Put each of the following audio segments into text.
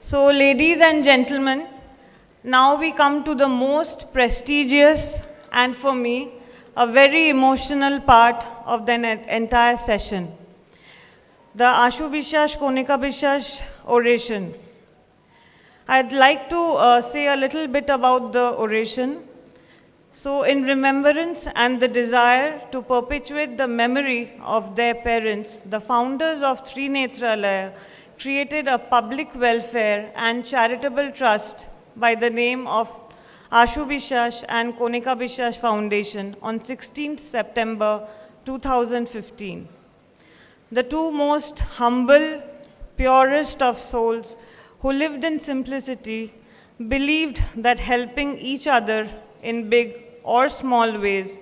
So, ladies and gentlemen, now we come to the most prestigious and for me, a very emotional part of the entire session. The Ashu Biswas Konika Biswas oration. I'd like to say a little bit about the oration. So, in remembrance and the desire to perpetuate the memory of their parents, the founders of Trinetralaya created a public welfare and charitable trust by the name of Ashu Biswas and Konika Biswas Foundation on 16th September 2015. The two most humble, purest of souls who lived in simplicity believed that helping each other in big or small ways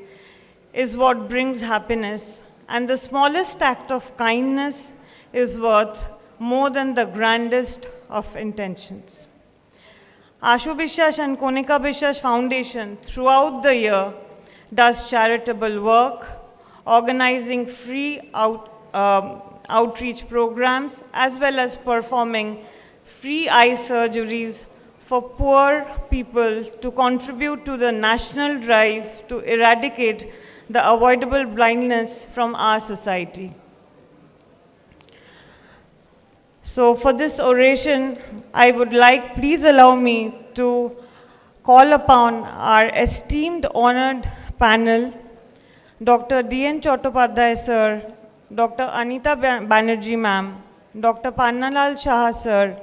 is what brings happiness, and the smallest act of kindness is worth more than the grandest of intentions. Ashu Biswas and Konika Biswas Foundation throughout the year does charitable work, organizing free outreach programs, as well as performing free eye surgeries for poor people to contribute to the national drive to eradicate the avoidable blindness from our society. So for this oration, I would like, please allow me to call upon our esteemed honored panel, Dr. D.N. Chattopadhyay sir, Dr. Anita Banerjee ma'am, Dr. Pannalal Shah sir,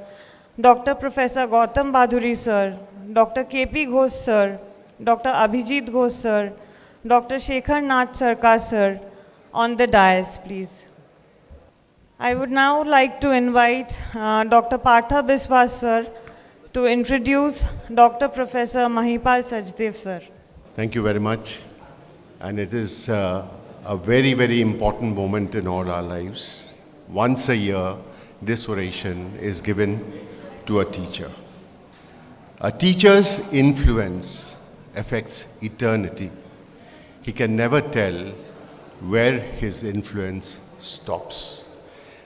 Dr. Professor Gautam Baduri sir, Dr. K.P. Ghosh sir, Dr. Abhijit Ghosh sir, Dr. Shekhar Nath Sarkar sir on the dais, please. I would now like to invite Dr. Partha Biswas sir to introduce Dr. Professor Mahipal Sachdev sir. Thank you very much. And it is a very, very important moment in all our lives. Once a year, this oration is given to a teacher. A teacher's influence affects eternity. He can never tell where his influence stops.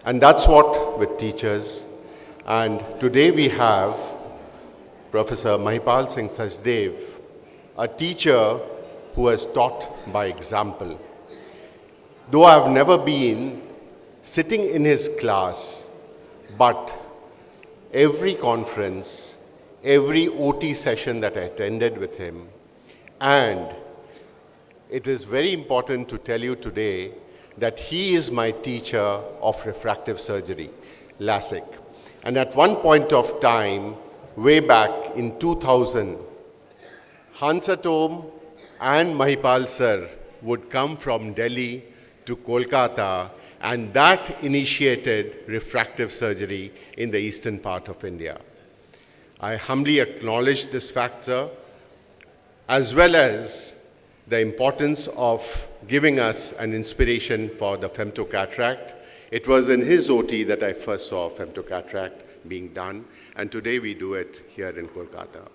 And that's what with teachers. And today we have Professor Mahipal Singh Sachdev, a teacher who has taught by example. Though I have never been sitting in his class, but every conference, every OT session that I attended with him, and it is very important to tell you today that he is my teacher of refractive surgery, LASIK. And at one point of time, way back in 2000, Hansatom and Mahipal sir would come from Delhi to Kolkata, and that initiated refractive surgery in the eastern part of India. I humbly acknowledge this fact, sir, as well as the importance of giving us an inspiration for the femtocataract. It was in his OT that I first saw femtocataract being done, and today we do it here in Kolkata.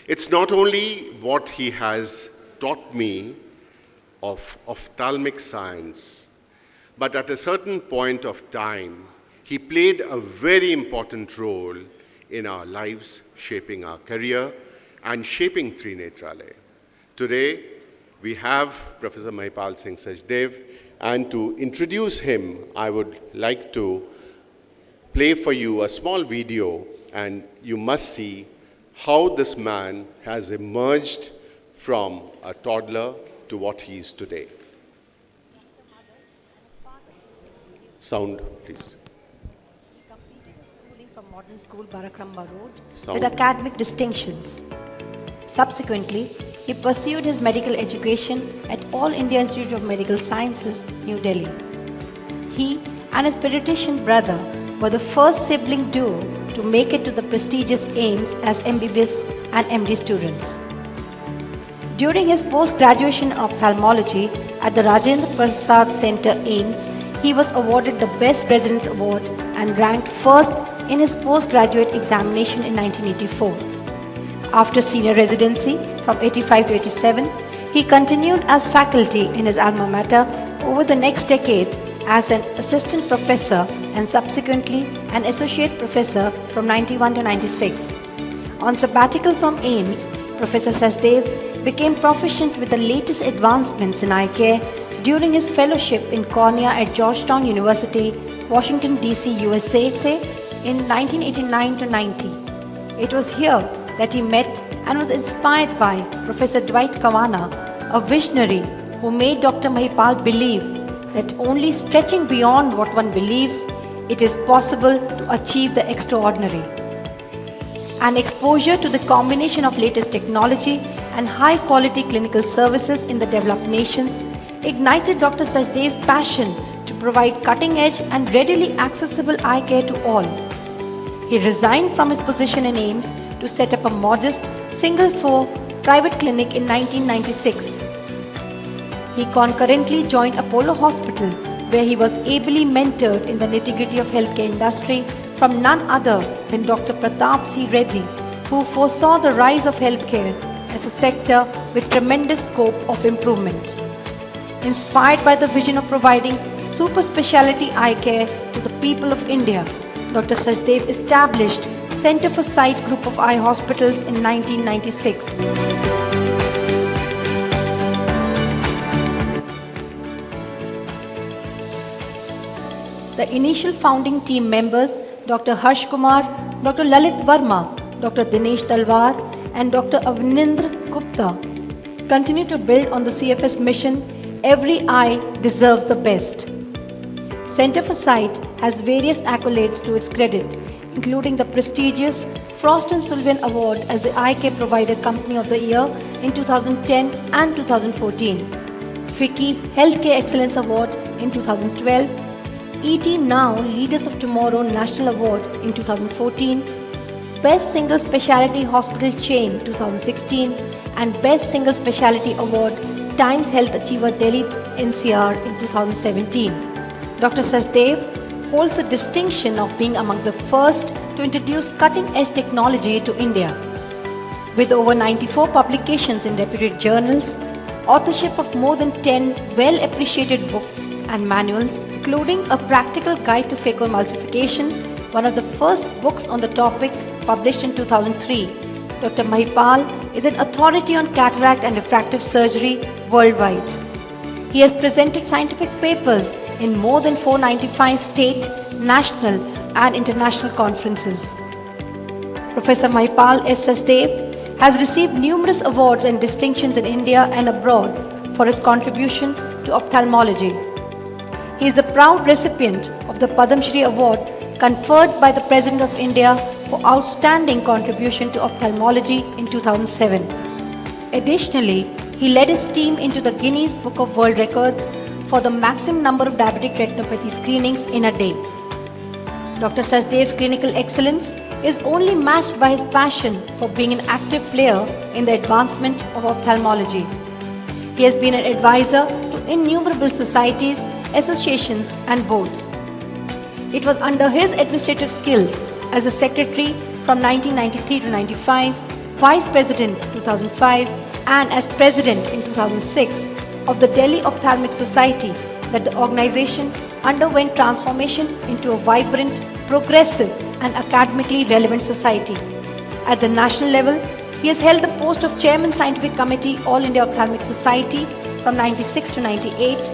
It's not only what he has taught me of ophthalmic science, but at a certain point of time, he played a very important role in our lives, shaping our career and shaping Trinetralaya. Today, we have Professor Mahipal Singh Sachdev, and to introduce him, I would like to play for you a small video, and you must see how this man has emerged from a toddler to what he is today. Sound, please. He completed his schooling from Modern School, Barakramba Road, Sound. with academic distinctions. Subsequently, he pursued his medical education at All India Institute of Medical Sciences, New Delhi. He and his pediatrician brother were the first sibling duo to make it to the prestigious AIIMS as MBBS and MD students. During his post-graduation ophthalmology at the Rajendra Prasad Center, AIIMS, he was awarded the Best President Award and ranked first in his postgraduate examination in 1984. After senior residency from 85 to 87, he continued as faculty in his alma mater over the next decade as an assistant professor and subsequently an associate professor from 91 to 96. On sabbatical from AIIMS, Professor Sachdev became proficient with the latest advancements in eye care during his fellowship in cornea at Georgetown University, Washington, D.C., USA in 1989 to 90. It was here that he met and was inspired by Professor Dwight Kavanagh, a visionary who made Dr. Mahipal believe that only stretching beyond what one believes, it is possible to achieve the extraordinary. An exposure to the combination of latest technology and high-quality clinical services in the developed nations ignited Dr. Sachdev's passion to provide cutting-edge and readily accessible eye care to all. He resigned from his position in AIIMS to set up a modest, single-floor private clinic in 1996. He concurrently joined Apollo Hospital, where he was ably mentored in the nitty-gritty of healthcare industry from none other than Dr. Pratap C. Reddy, who foresaw the rise of healthcare as a sector with tremendous scope of improvement. Inspired by the vision of providing super specialty eye care to the people of India, Dr. Sachdev established Center for Sight Group of Eye Hospitals in 1996. The initial founding team members, Dr. Harsh Kumar, Dr. Lalit Verma, Dr. Dinesh Talwar, and Dr. Avnindra Gupta, continue to build on the CFS mission, "Every eye deserves the best." Center for Sight has various accolades to its credit, including the prestigious Frost & Sullivan Award as the Eye Care Provider Company of the Year in 2010 and 2014, FICCI Healthcare Excellence Award in 2012, ET Now Leaders of Tomorrow National Award in 2014, Best Single Specialty Hospital Chain 2016, and Best Single Specialty Award Times Health Achiever Delhi NCR in 2017. Dr. Sachdev holds the distinction of being amongst the first to introduce cutting-edge technology to India. With over 94 publications in reputed journals, authorship of more than 10 well-appreciated books and manuals, including a practical guide to phacoemulsification, one of the first books on the topic published in 2003, Dr. Mahipal is an authority on cataract and refractive surgery worldwide. He has presented scientific papers in more than 495 state, national and international conferences. Professor Mahipal S. Sachdev has received numerous awards and distinctions in India and abroad for his contribution to ophthalmology. He is the proud recipient of the Padma Shri Award conferred by the President of India for outstanding contribution to ophthalmology in 2007. Additionally, he led his team into the Guinness Book of World Records for the maximum number of diabetic retinopathy screenings in a day. Dr. Sachdev's clinical excellence is only matched by his passion for being an active player in the advancement of ophthalmology. He has been an advisor to innumerable societies, associations and boards. It was under his administrative skills as a secretary from 1993 to 95, vice president 2005 and as president in 2006 of the Delhi Ophthalmic Society that the organization underwent transformation into a vibrant, progressive and academically relevant society. At the national level, he has held the post of Chairman Scientific Committee All India Ophthalmic Society from 96 to 98,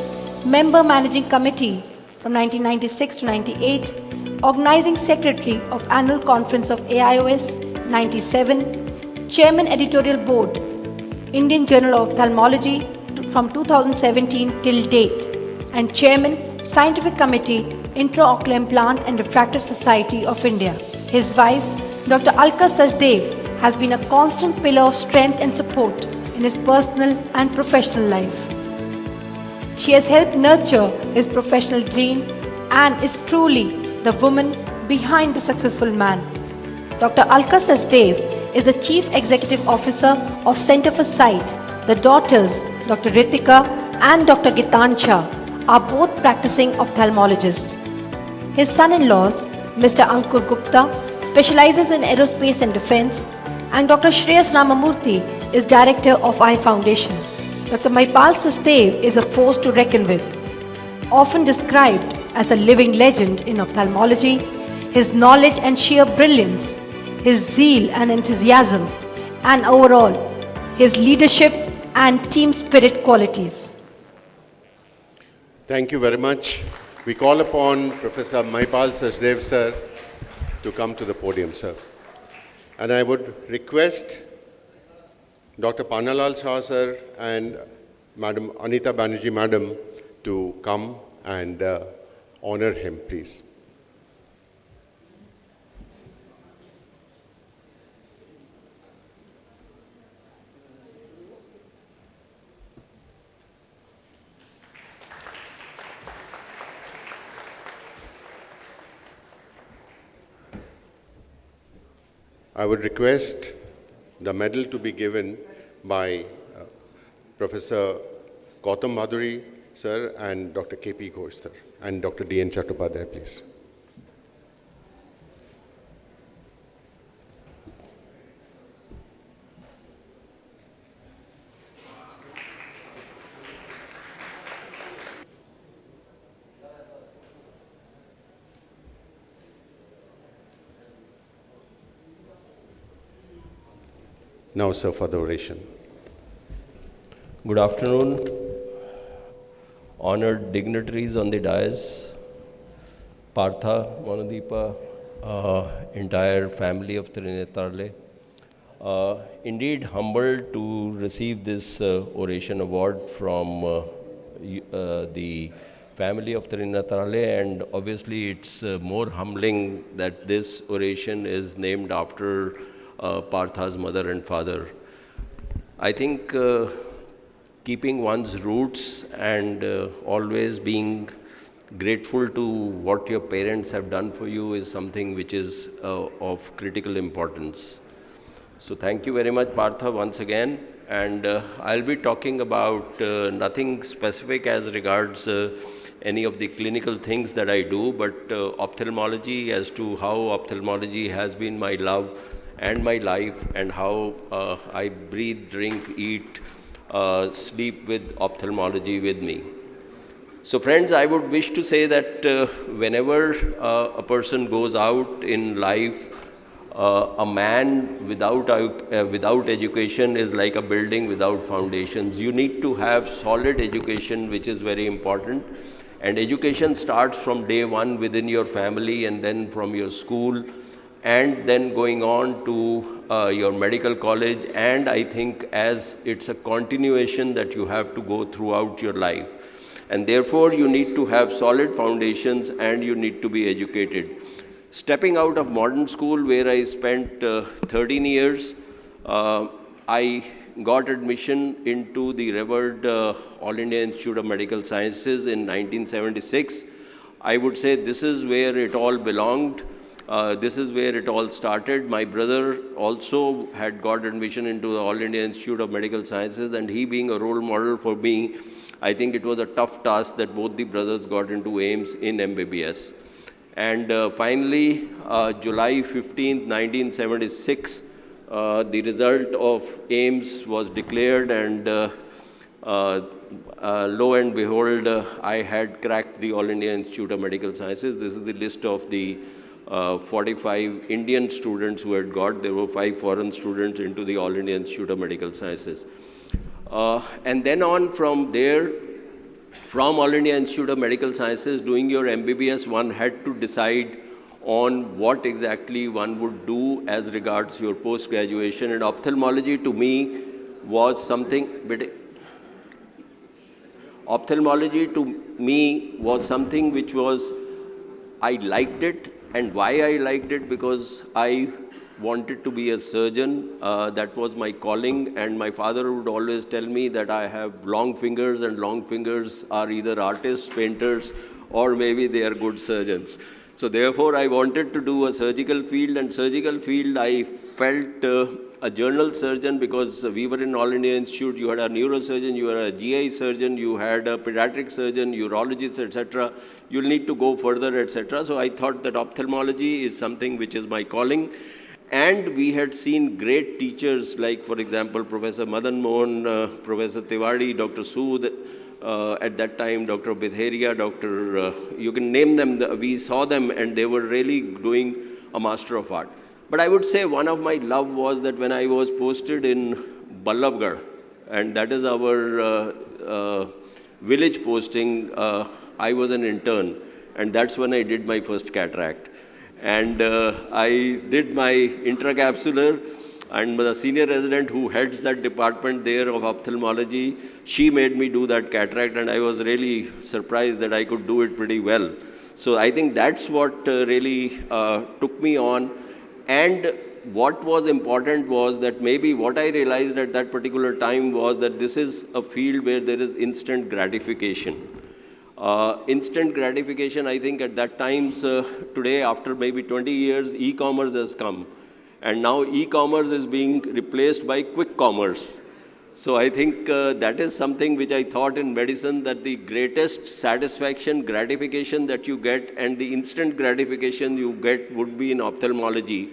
Member Managing Committee from 1996 to 98, Organizing Secretary of Annual Conference of AIOS 97, Chairman Editorial Board, Indian Journal of Ophthalmology from 2017 till date, and Chairman Scientific Committee Intraocular Implant and Refractive Society of India. His wife, Dr. Alka Sachdev, has been a constant pillar of strength and support in his personal and professional life. She has helped nurture his professional dream and is truly the woman behind the successful man. Dr. Alka Sachdev is the Chief Executive Officer of Center for Sight. The daughters, Dr. Ritika and Dr. Gitancha, are both practicing ophthalmologists. His son-in-laws, Mr. Ankur Gupta, specializes in aerospace and defense, and Dr. Shreyas Ramamurthy is director of Eye Foundation. Dr. Mahipal Sachdev is a force to reckon with. Often described as a living legend in ophthalmology, his knowledge and sheer brilliance, his zeal and enthusiasm, and overall, his leadership and team spirit qualities. Thank you very much. We call upon Professor Mahipal Sachdev, sir, to come to the podium, sir. And I would request Dr. Pannalal Shah, sir, and Madam Anita Banerjee, madam, to come and honor him, please. I would request the medal to be given by Professor Gautam Madhuri, sir, and Dr. K.P. Ghosh, sir, and Dr. D.N. Chattopadhyay, please. Now, sir, for the oration. Good afternoon, honored dignitaries on the dais, Partha, Monadeepa, entire family of Trinetralaya. Indeed humbled to receive this oration award from the family of Trinetralaya, and obviously it's more humbling that this oration is named after Partha's mother and father. I think keeping one's roots and always being grateful to what your parents have done for you is something which is of critical importance. So thank you very much, Partha, once again. And I'll be talking about nothing specific as regards any of the clinical things that I do, but ophthalmology, as to how ophthalmology has been my love and my life, and how I breathe, drink, eat, sleep with ophthalmology with me. So friends, I would wish to say that whenever a person goes out in life, a man without education is like a building without foundations. You need to have solid education, which is very important. And education starts from day one within your family, and then from your school, and then going on to your medical college. And I think as it's a continuation that you have to go throughout your life. And therefore, you need to have solid foundations and you need to be educated. Stepping out of modern school, where I spent 13 years, I got admission into the revered All India Institute of Medical Sciences in 1976. I would say this is where it all belonged. This is where it all started. My brother also had got admission into the All India Institute of Medical Sciences, and he being a role model for me, I think it was a tough task that both the brothers got into AIIMS in MBBS. And finally, July 15th, 1976, the result of AIIMS was declared, and lo and behold, I had cracked the All India Institute of Medical Sciences. This is the list of the 45 Indian students who had got. There were 5 foreign students into the All India Institute of Medical Sciences. And then on from there, from All India Institute of Medical Sciences, doing your MBBS, one had to decide on what exactly one would do as regards your post-graduation. And ophthalmology to me was something, which was, I liked it. And why I liked it? Because I wanted to be a surgeon. That was my calling. And my father would always tell me that I have long fingers, and long fingers are either artists, painters, or maybe they are good surgeons. So therefore, I wanted to do a surgical field. And surgical field, I felt a general surgeon, because we were in All India Institute. You had a neurosurgeon, you had a GI surgeon, you had a pediatric surgeon, urologist, etc. You'll need to go further, etc. So I thought that ophthalmology is something which is my calling. And we had seen great teachers like, for example, Professor Madan Mohan, Professor Tiwari, Dr. Sood, at that time, Dr. Bidheria, you can name them, we saw them and they were really doing a Master of Art. But I would say one of my love was that when I was posted in Ballabgarh, and that is our village posting, I was an intern, and that's when I did my first cataract. And I did my intracapsular, and the senior resident who heads that department there of ophthalmology, she made me do that cataract, and I was really surprised that I could do it pretty well. So I think that's what really took me on. And what was important was that maybe what I realized at that particular time was that this is a field where there is instant gratification. Instant gratification, I think at that times, today after maybe 20 years, e-commerce has come. And now e-commerce is being replaced by quick commerce. So I think that is something which I thought in medicine, that the greatest satisfaction, gratification that you get and the instant gratification you get would be in ophthalmology.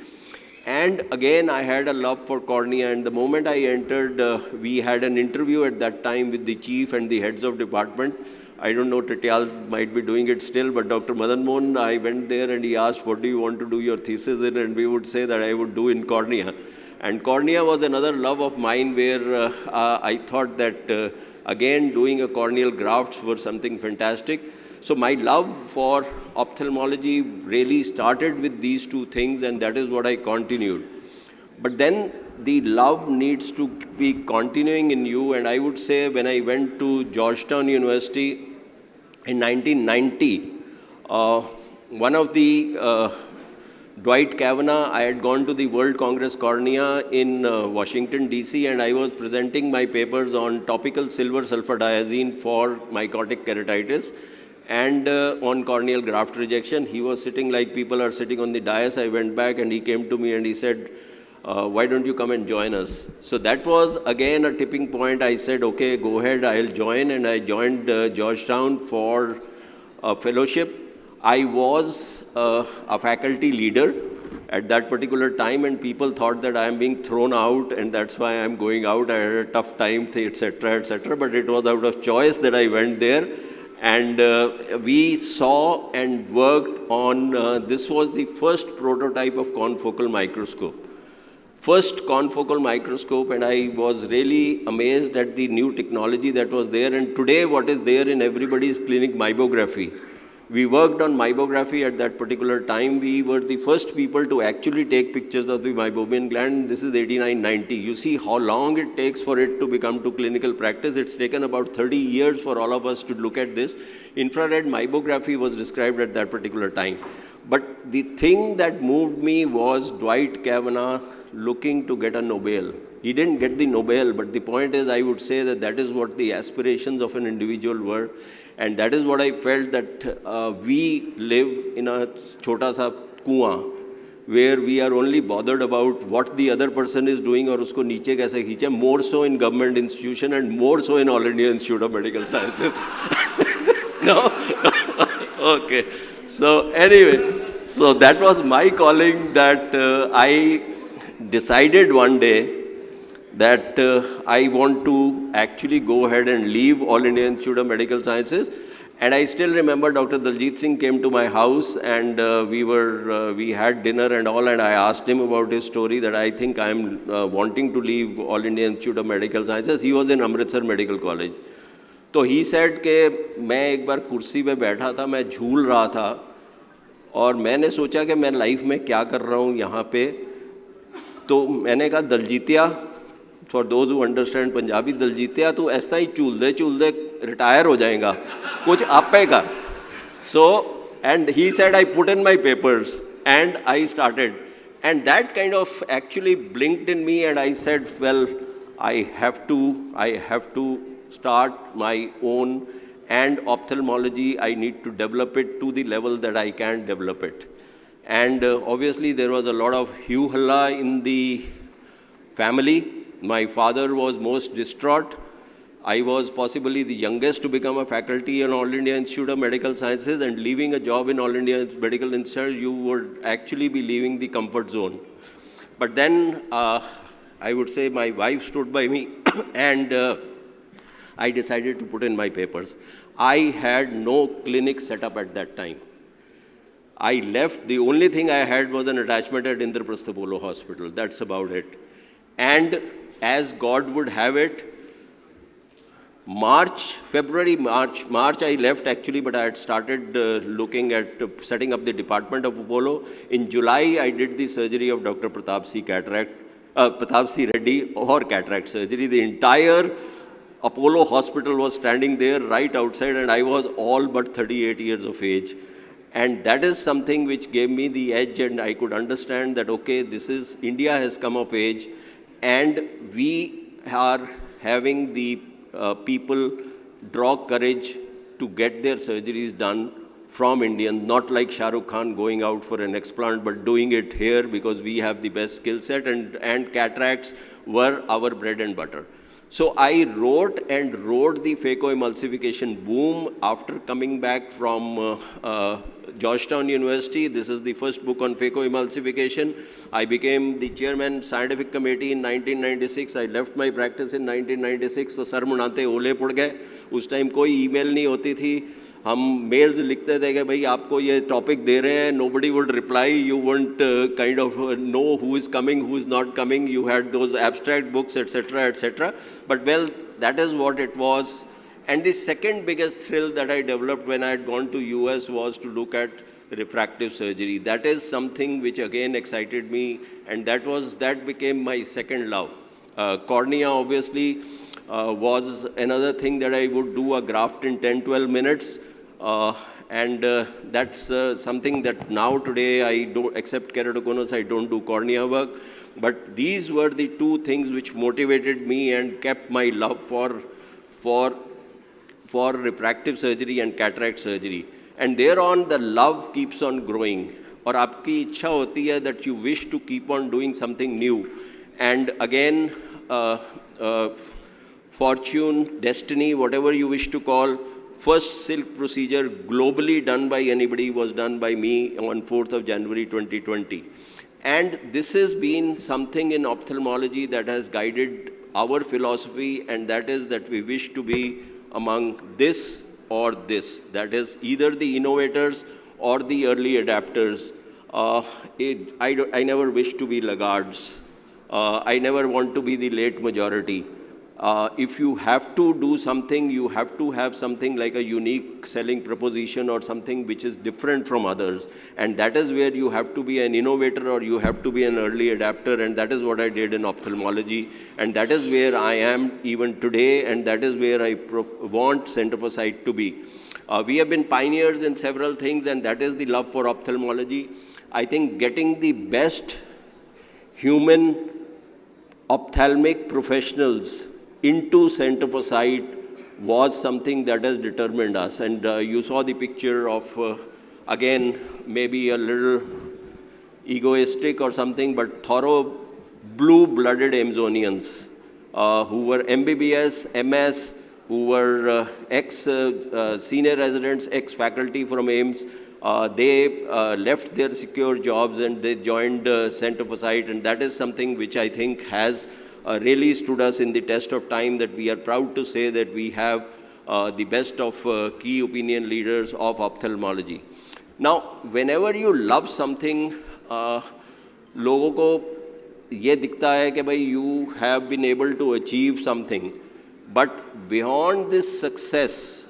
And again, I had a love for cornea, and the moment I entered, we had an interview at that time with the chief and the heads of department. I don't know, Tityal might be doing it still, but Dr. Madan Mohan, I went there and he asked, what do you want to do your thesis in? And we would say that I would do in cornea. And cornea was another love of mine where I thought that, again, doing a corneal grafts were something fantastic. So my love for ophthalmology really started with these two things, and that is what I continued. But then the love needs to be continuing in you, and I would say when I went to Georgetown University in 1990, one of the Dwight Kavanagh, I had gone to the World Congress Cornea in Washington, D.C., and I was presenting my papers on topical silver sulfadiazine for mycotic keratitis and on corneal graft rejection. He was sitting like people are sitting on the dais. I went back and he came to me and he said, why don't you come and join us? So that was again a tipping point. I said, okay, go ahead, I'll join. And I joined Georgetown for a fellowship. I was a faculty leader at that particular time, and people thought that I am being thrown out and that's why I'm going out. I had a tough time, etc., etc. But it was out of choice that I went there. And we saw and worked on, this was the first prototype of confocal microscope. First confocal microscope, and I was really amazed at the new technology that was there. And today what is there in everybody's clinic, meibography. We worked on meibography at that particular time. We were the first people to actually take pictures of the meibomian gland. This is 89-90. You see how long it takes for it to become to clinical practice. It's taken about 30 years for all of us to look at this. Infrared meibography was described at that particular time. But the thing that moved me was Dwight Kavanagh looking to get a Nobel. He didn't get the Nobel, but the point is, I would say that that is what the aspirations of an individual were. And that is what I felt, that we live in a chota sa kuan, where we are only bothered about what the other person is doing or usko niche kaise khiche, more so in government institution and more so in All India Institute of Medical Sciences. No? Okay. So anyway, so that was my calling, that I decided one day that I want to actually go ahead and leave All India Institute of Medical Sciences. And I still remember Dr. Daljit Singh came to my house, and we had dinner and all, and I asked him about his story, that I think I'm wanting to leave All India Institute of Medical Sciences. He was in Amritsar Medical College. So he said कि मैं एक बार कुर्सी पे बैठा था, मैं झूल रहा था, और मैंने सोचा कि मैं लाइफ में क्या कर रहा हूँ यहाँ पे. तो मैंने कहा, दलजीतिया, for those who understand Punjabi, दलजीतिया तू ऐसा ही चूल दे रिटायर हो जाएगा, कुछ आपे कर. So, and he said, I put in my papers and I started. And that kind of actually blinked in me, and I said, well, I have to start my own, and ophthalmology, I need to develop it to the level that I can develop it. And obviously there was a lot of hoo-halla in the family. My father was most distraught. I was possibly the youngest to become a faculty in All India Institute of Medical Sciences, and leaving a job in All India Medical Institute, you would actually be leaving the comfort zone. But then I would say my wife stood by me and I decided to put in my papers. I had no clinic set up at that time. I left, the only thing I had was an attachment at Indraprastha Polo Hospital. That's about it. And as God would have it, March, I left actually, but I had started looking at setting up the department of Apollo. In July, I did the surgery of Dr. Pratap C. Reddy or cataract surgery. The entire Apollo hospital was standing there right outside, and I was all but 38 years of age. And that is something which gave me the edge, and I could understand that, okay, India has come of age, and we are having the people draw courage to get their surgeries done from Indians, not like Shah Rukh Khan going out for an explant, but doing it here because we have the best skill set, and cataracts were our bread and butter. So I wrote and rode the phacoemulsification boom after coming back from Georgetown University. This is the first book on phacoemulsification. I became the chairman scientific committee in 1996. I left my practice in 1996. तो sir मुनाते ओले पड़ गए. उस time कोई email नहीं होती थी. हम मेल्स लिखते थे कि भाई आपको ये टॉपिक दे रहे हैं. Nobody would reply. You wouldn't kind of know who is coming, who is not coming. You had those abstract books, etc., etc. But well, that is what it was. And the second biggest thrill that I developed when I had gone to US was to look at refractive surgery. That is something which again excited me, and that became my second love. Cornea obviously was another thing that I would do a graft in 10-12 minutes. And that's something that now today I don't, except keratoconus, I don't do cornea work. But these were the two things which motivated me and kept my love for refractive surgery and cataract surgery. And thereon the love keeps on growing. और आपकी इच्छा होती है that you wish to keep on doing something new. And again, fortune, destiny, whatever you wish to call, first silk procedure globally done by anybody was done by me on 4th of January 2020. And this has been something in ophthalmology that has guided our philosophy, and that is that we wish to be among this or this. That is either the innovators or the early adapters. I never wish to be laggards. I never want to be the late majority. If you have to do something, you have to have something like a unique selling proposition or something which is different from others. And that is where you have to be an innovator or you have to be an early adapter. And that is what I did in ophthalmology. And that is where I am even today. And that is where I want Center for Sight to be. We have been pioneers in several things, and that is the love for ophthalmology. I think getting the best human ophthalmic professionals into Center for Sight was something that has determined us. And you saw the picture of, again, maybe a little egoistic or something, but thorough blue-blooded Amazonians who were MBBS, MS, who were ex-senior residents, ex-faculty from AIMS. They left their secure jobs and they joined Center for Sight, and that is something which I think has really stood us in the test of time, that we are proud to say that we have the best of key opinion leaders of ophthalmology. Now, whenever you love something, लोगों को ये दिखता है कि भाई you have been able to achieve something, but beyond this success,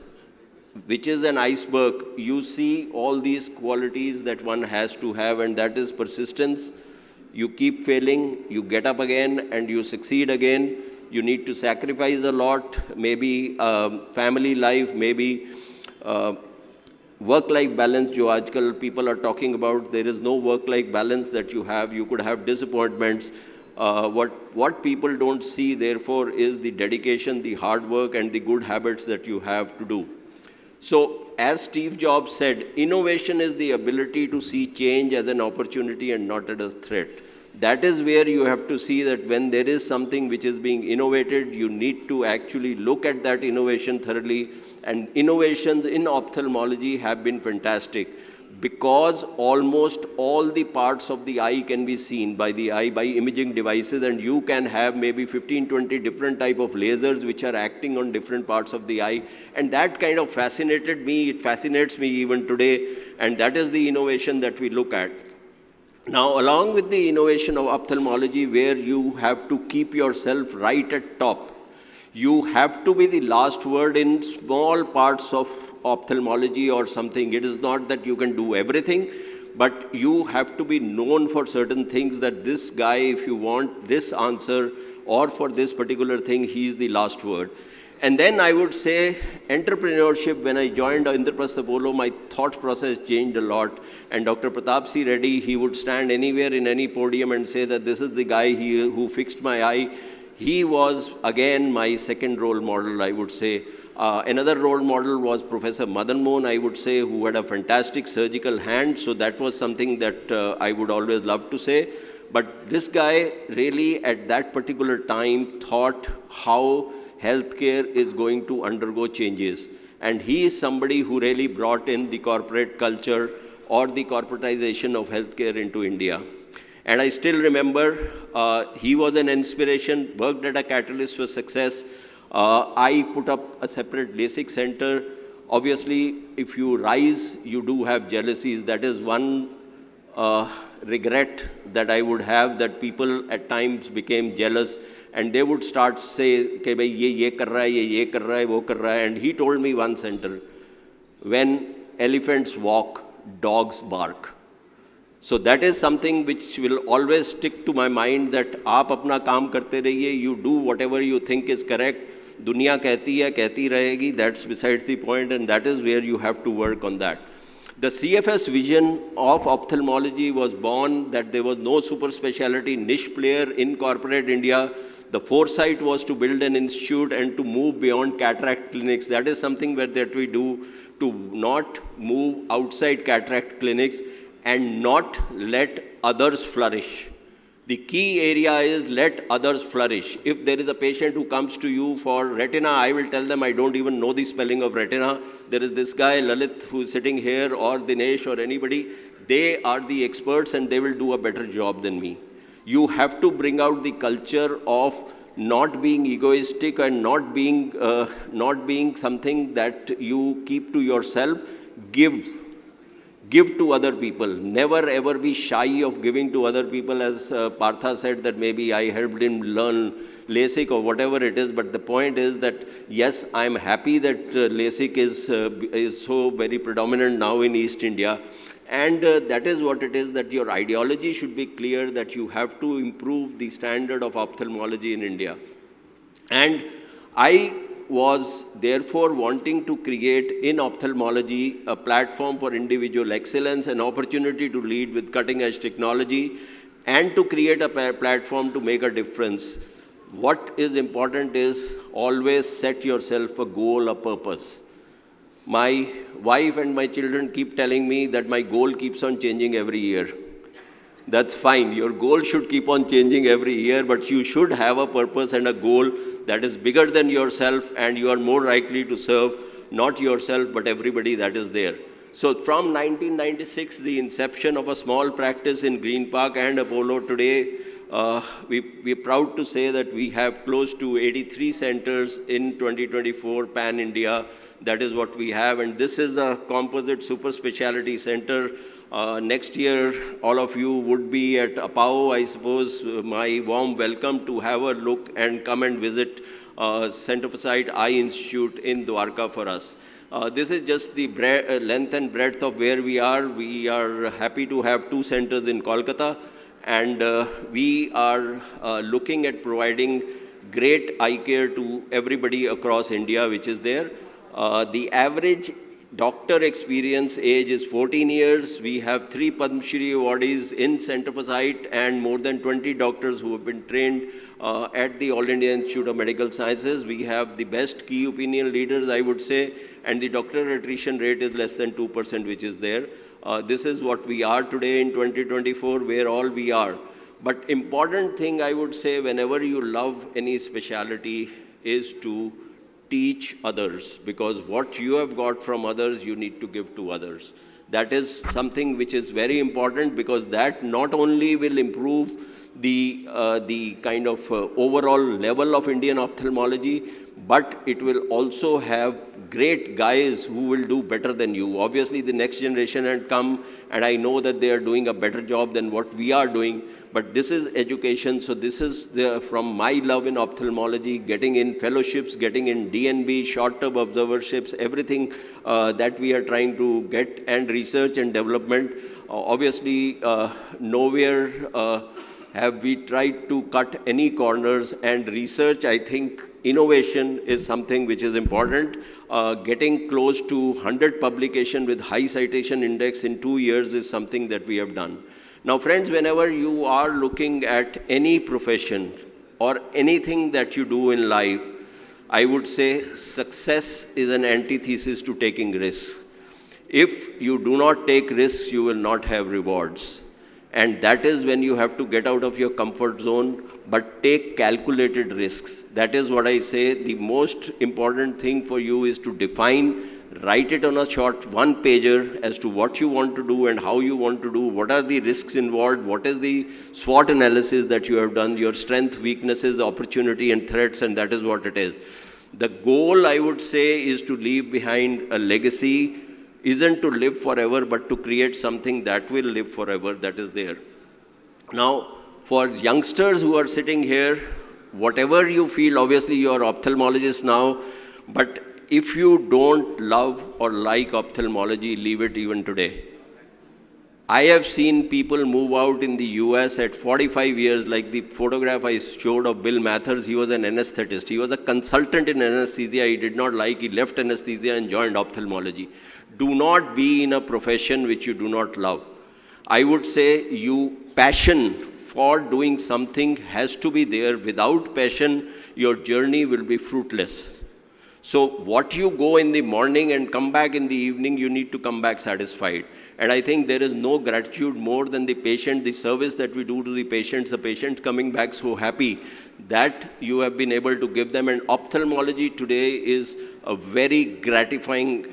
which is an iceberg, you see all these qualities that one has to have, and that is persistence. You keep failing, you get up again, and you succeed again. You need to sacrifice a lot, maybe family life, maybe work-life balance, jo aajkal people are talking about. There is no work-life balance that you have. You could have disappointments. What people don't see, therefore, is the dedication, the hard work, and the good habits that you have to do. So, as Steve Jobs said, innovation is the ability to see change as an opportunity and not as a threat. That is where you have to see that when there is something which is being innovated, you need to actually look at that innovation thoroughly. And innovations in ophthalmology have been fantastic. because almost all the parts of the eye can be seen by the eye by imaging devices, and you can have maybe 15, 20 different type of lasers which are acting on different parts of the eye. And that kind of fascinated me. It fascinates me even today, and that is the innovation that we look at. Now, along with the innovation of ophthalmology, where you have to keep yourself right at top, you have to be the last word in small parts of ophthalmology or something. It is not that you can do everything, but you have to be known for certain things, that this guy, if you want this answer or for this particular thing, he is the last word. And then I would say entrepreneurship. When I joined Indraprastha Apollo, my thought process changed a lot. And Dr. Pratap C. Reddy, he would stand anywhere in any podium and say that this is the guy who fixed my eye. He was, again, my second role model, I would say. Another role model was Professor Madan Mohan, I would say, who had a fantastic surgical hand. So that was something that I would always love to say. But this guy really, at that particular time, thought how healthcare is going to undergo changes. And he is somebody who really brought in the corporate culture or the corporatization of healthcare into India. And I still remember he was an inspiration, worked at a catalyst for success. I put up a separate LASIK center. Obviously, if you rise, you do have jealousies. That is one regret that I would have, that people at times became jealous and they would start say, "Ke bhai, ye kar raha hai, ye kar raha hai, wo kar raha hai." And he told me one center, when elephants walk, dogs bark. So that is something which will always stick to my mind, that aap apna kaam karte rahiye, you do whatever you think is correct. Duniya कहती है, कहती रहेगी, that's besides the point, and that is where you have to work on that. The CFS vision of ophthalmology was born, that there was no super specialty niche player in corporate India. The foresight was to build an institute and to move beyond cataract clinics. That is something that we do, to not move outside cataract clinics and not let others flourish. The key area is let others flourish. If there is a patient who comes to you for retina, I will tell them I don't even know the spelling of retina. There is this guy, Lalit, who is sitting here, or Dinesh, or anybody. They are the experts and they will do a better job than me. You have to bring out the culture of not being egoistic and not being something that you keep to yourself. Give to other people. Never ever be shy of giving to other people. As Partha said, that maybe I helped him learn LASIK or whatever it is, but the point is that yes, I'm happy that LASIK is so very predominant now in East India. And that is what it is, that your ideology should be clear, that you have to improve the standard of ophthalmology in India. And I was therefore wanting to create in ophthalmology a platform for individual excellence, an opportunity to lead with cutting edge technology, and to create a platform to make a difference. What is important is always set yourself a goal, a purpose. My wife and my children keep telling me that my goal keeps on changing every year. That's fine. Your goal should keep on changing every year, but you should have a purpose and a goal that is bigger than yourself, and you are more likely to serve not yourself, but everybody that is there. So from 1996, the inception of a small practice in Green Park and Apollo, today, we're proud to say that we have close to 83 centers in 2024, pan-India. That is what we have, and this is a composite super specialty center. Next year, all of you would be at APAO, I suppose. My warm welcome to have a look and come and visit Center for Sight Eye Institute in Dwarka for us. This is just the length and breadth of where we are. We are happy to have 2 centers in Kolkata, and we are looking at providing great eye care to everybody across India, which is there. The average doctor experience age is 14 years. We have 3 Padma Shri awardees in Center for Sight and more than 20 doctors who have been trained at the All India Institute of Medical Sciences. We have the best key opinion leaders, I would say, and the doctor attrition rate is less than 2%, which is there. This is what we are today in 2024, where all we are. But important thing I would say, whenever you love any specialty, is to teach others, because what you have got from others, you need to give to others. That is something which is very important, because that not only will improve the kind of overall level of Indian ophthalmology, but it will also have great guys who will do better than you. Obviously, the next generation had come, and I know that they are doing a better job than what we are doing, but this is education. So this is from my love in ophthalmology, getting in fellowships, getting in DNB, short-term observerships, everything that we are trying to get, and research and development. Obviously, nowhere have we tried to cut any corners, and research, I think innovation is something which is important. Getting close to 100 publication with high citation index in 2 years is something that we have done. Now friends, whenever you are looking at any profession or anything that you do in life, I would say success is an antithesis to taking risks. If you do not take risks, you will not have rewards. And that is when you have to get out of your comfort zone, but take calculated risks. That is what I say. The most important thing for you is to define, write it on a short one-pager as to what you want to do and how you want to do, what are the risks involved, what is the SWOT analysis that you have done, your strength, weaknesses, opportunity, and threats, and that is what it is. The goal, I would say, is to leave behind a legacy. Isn't to live forever, but to create something that will live forever, that is there. Now, for youngsters who are sitting here, whatever you feel, obviously you are ophthalmologists now, but if you don't love or like ophthalmology, leave it even today. I have seen people move out in the US at 45 years, like the photograph I showed of Bill Mathers. He was an anesthetist. He was a consultant in anesthesia. He did not like, he left anesthesia and joined ophthalmology. Do not be in a profession which you do not love. I would say passion for doing something has to be there. Without passion, your journey will be fruitless. So what you go in the morning and come back in the evening, you need to come back satisfied. And I think there is no gratitude more than the patient, the service that we do to the patients coming back so happy that you have been able to give them. And ophthalmology today is a very gratifying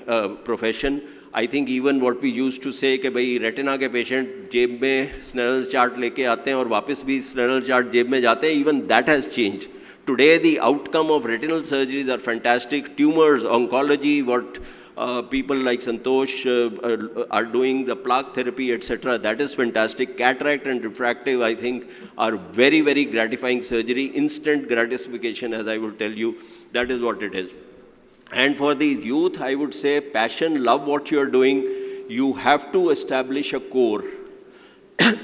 profession. I think even what we used to say कि भाई retina के patient जेब में Snellen chart लेके आते हैं और वापस भी Snellen chart जेब में जाते हैं, even that has changed. Today, the outcome of retinal surgeries are fantastic. Tumors, oncology, what people like Santosh are doing, the plaque therapy, etc., that is fantastic. Cataract and refractive, I think, are very, very gratifying surgery. Instant gratification, as I will tell you, that is what it is. And for the youth, I would say passion, love what you are doing. You have to establish a core.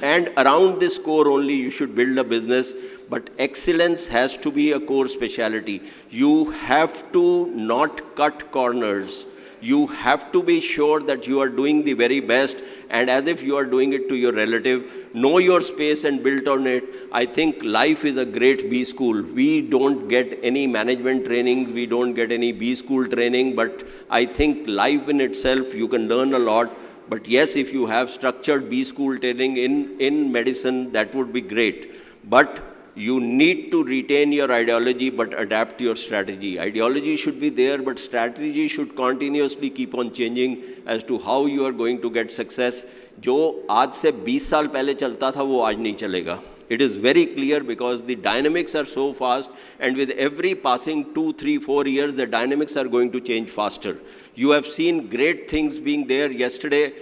And around this core only you should build a business, but excellence has to be a core specialty. You have to not cut corners. You have to be sure that you are doing the very best, and as if you are doing it to your relative. Know your space and build on it. I think life is a great B school. We don't get any management trainings, we don't get any B school training, but I think life in itself, you can learn a lot. But yes, if you have structured B school training in medicine, that would be great. But you need to retain your ideology, but adapt your strategy. Ideology should be there, but strategy should continuously keep on changing as to how you are going to get success. जो आज से 20 साल पहले चलता था, वो आज नहीं चलेगा. It is very clear because the dynamics are so fast, and with every passing 2, 3, 4 years, the dynamics are going to change faster. You have seen great things being there yesterday.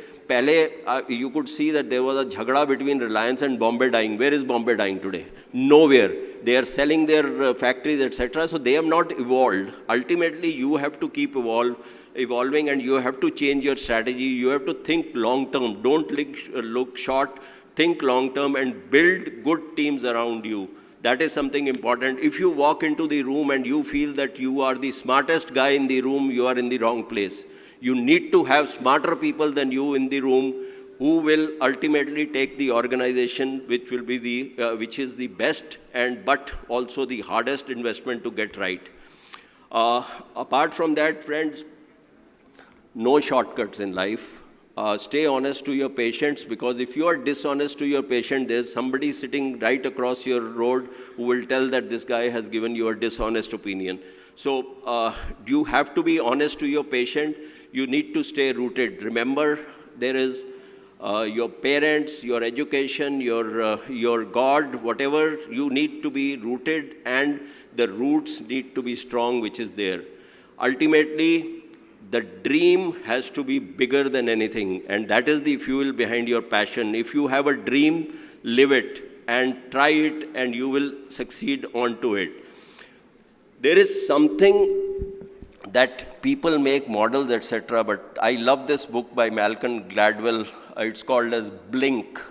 You could see that there was a jhagda between Reliance and Bombay Dyeing. Where is Bombay Dyeing today? Nowhere. They are selling their factories, etc. So they have not evolved. Ultimately, you have to keep evolving, and you have to change your strategy. You have to think long term. Don't look short. Think long term and build good teams around you. That is something important. If you walk into the room and you feel that you are the smartest guy in the room, you are in the wrong place. You need to have smarter people than you in the room who will ultimately take the organization, which will be which is the best but also the hardest investment to get right. Apart from that, friends, no shortcuts in life. Stay honest to your patients, because if you are dishonest to your patient, there's somebody sitting right across your road who will tell that this guy has given you a dishonest opinion. So you have to be honest to your patient. You need to stay rooted. Remember, there is your parents, your education, your God, whatever, you need to be rooted and the roots need to be strong, which is there. Ultimately, the dream has to be bigger than anything, and that is the fuel behind your passion. If you have a dream, live it and try it, and you will succeed onto it. There is something that people make models, etc., but I love this book by Malcolm Gladwell. It's called as Blink.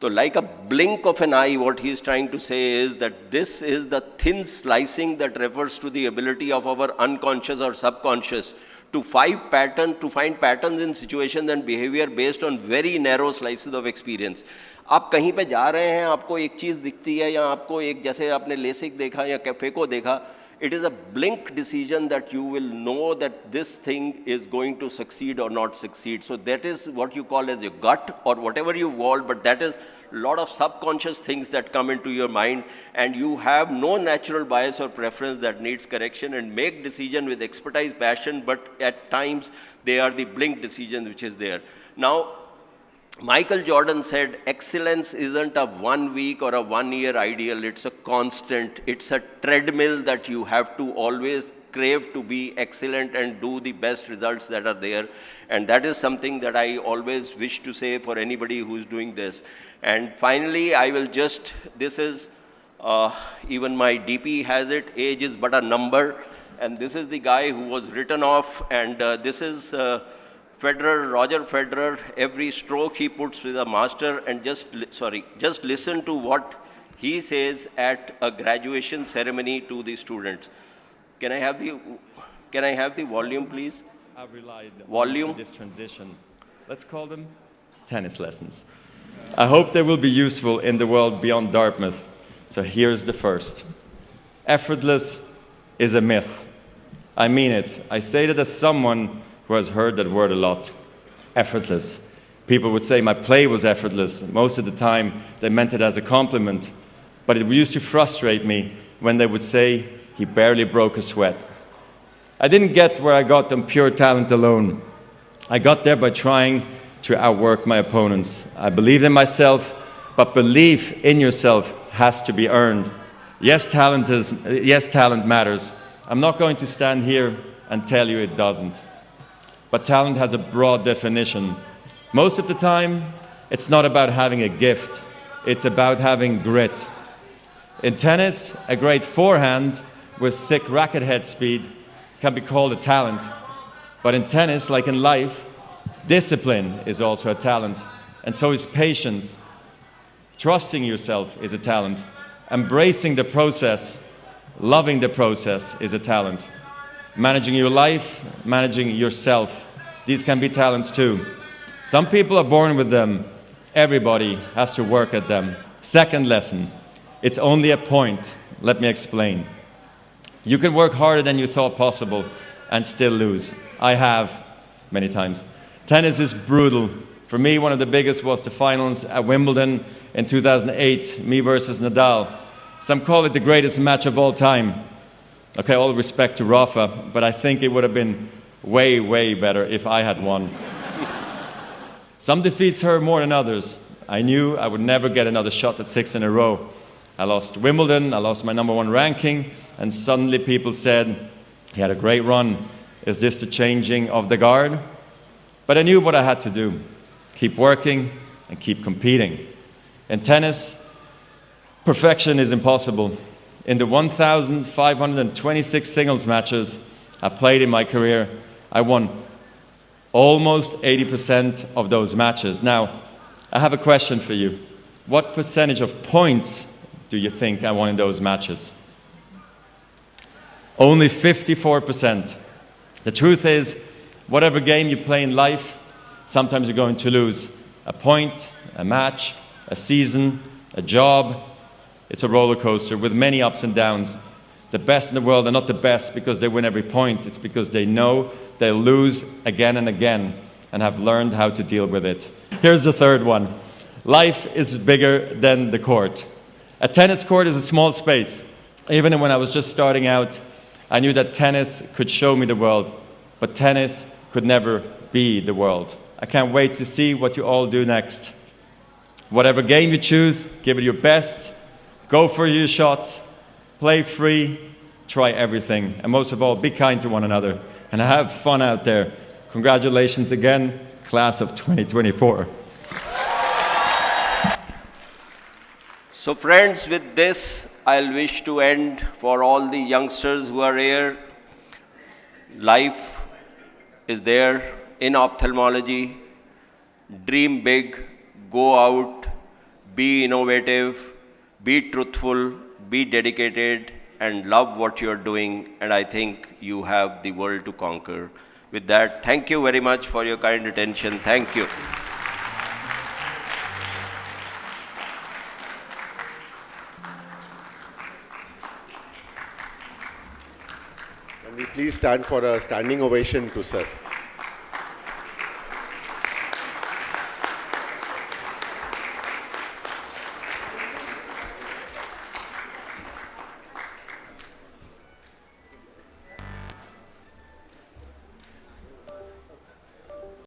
So like a blink of an eye, what he's trying to say is that this is the thin slicing that refers to the ability of our unconscious or subconscious to find patterns in situations and behavior based on very narrow slices of experience. आप कहीं पे जा रहे हैं, आपको एक चीज़ दिखती है या आपको एक जैसे आपने लेसिक देखा या कैफे को देखा, it is a blink decision that you will know that this thing is going to succeed or not succeed. So that is what you call as your gut or whatever you want, but that is a lot of subconscious things that come into your mind, and you have no natural bias or preference that needs correction, and make decision with expertise, passion, but at times they are the blink decisions which is there. Now, Michael Jordan said, excellence isn't a 1 week or a 1 year ideal, it's a constant, it's a treadmill that you have to always crave to be excellent and do the best results that are there. And that is something that I always wish to say for anybody who's doing this. And finally, I will just, this is, even my DP has it, age is but a number. And this is the guy who was written off, and this is Federer, Roger Federer. Every stroke he puts with a master, and just listen to what he says at a graduation ceremony to the students. Can I have the volume, please? I've relied Volume. on this transition. Let's call them tennis lessons. I hope they will be useful in the world beyond Dartmouth. So here's the first. Effortless is a myth. I mean it. I say that as someone who has heard that word a lot. Effortless. People would say my play was effortless. Most of the time, they meant it as a compliment. But it used to frustrate me when they would say he barely broke a sweat. I didn't get where I got on pure talent alone. I got there by trying to outwork my opponents. I believed in myself, but belief in yourself has to be earned. Yes, talent matters. I'm not going to stand here and tell you it doesn't. But talent has a broad definition. Most of the time, it's not about having a gift. It's about having grit. In tennis, a great forehand with sick racket head speed can be called a talent. But in tennis, like in life, discipline is also a talent, and so is patience. Trusting yourself is a talent. Embracing the process, loving the process is a talent. Managing your life, managing yourself, these can be talents too. Some people are born with them. Everybody has to work at them. Second lesson, it's only a point. Let me explain. You can work harder than you thought possible and still lose. I have many times. Tennis is brutal. For me, one of the biggest was the finals at Wimbledon in 2008, me versus Nadal. Some call it the greatest match of all time. Okay, all respect to Rafa, but I think it would have been way, way better if I had won. Some defeats hurt more than others. I knew I would never get another shot at 6 in a row. I lost Wimbledon, I lost my #1 ranking, and suddenly people said, he had a great run. Is this the changing of the guard? But I knew what I had to do. Keep working and keep competing. In tennis, perfection is impossible. In the 1,526 singles matches I played in my career, I won almost 80% of those matches. Now, I have a question for you. What percentage of points do you think I won in those matches? Only 54%. The truth is, whatever game you play in life, sometimes you're going to lose. A point, a match, a season, a job. It's a roller coaster with many ups and downs. The best in the world are not the best because they win every point. It's because they know they'll lose again and again and have learned how to deal with it. Here's the third one. Life is bigger than the court. A tennis court is a small space. Even when I was just starting out, I knew that tennis could show me the world, but tennis could never be the world. I can't wait to see what you all do next. Whatever game you choose, give it your best, go for your shots, play free, try everything, and most of all, be kind to one another and have fun out there. Congratulations again, class of 2024. So friends, with this, I'll wish to end for all the youngsters who are here. Life is there in ophthalmology. Dream big, go out, be innovative, be truthful, be dedicated, and love what you're doing. And I think you have the world to conquer. With that, thank you very much for your kind attention. Thank you. Can we please stand for a standing ovation to sir?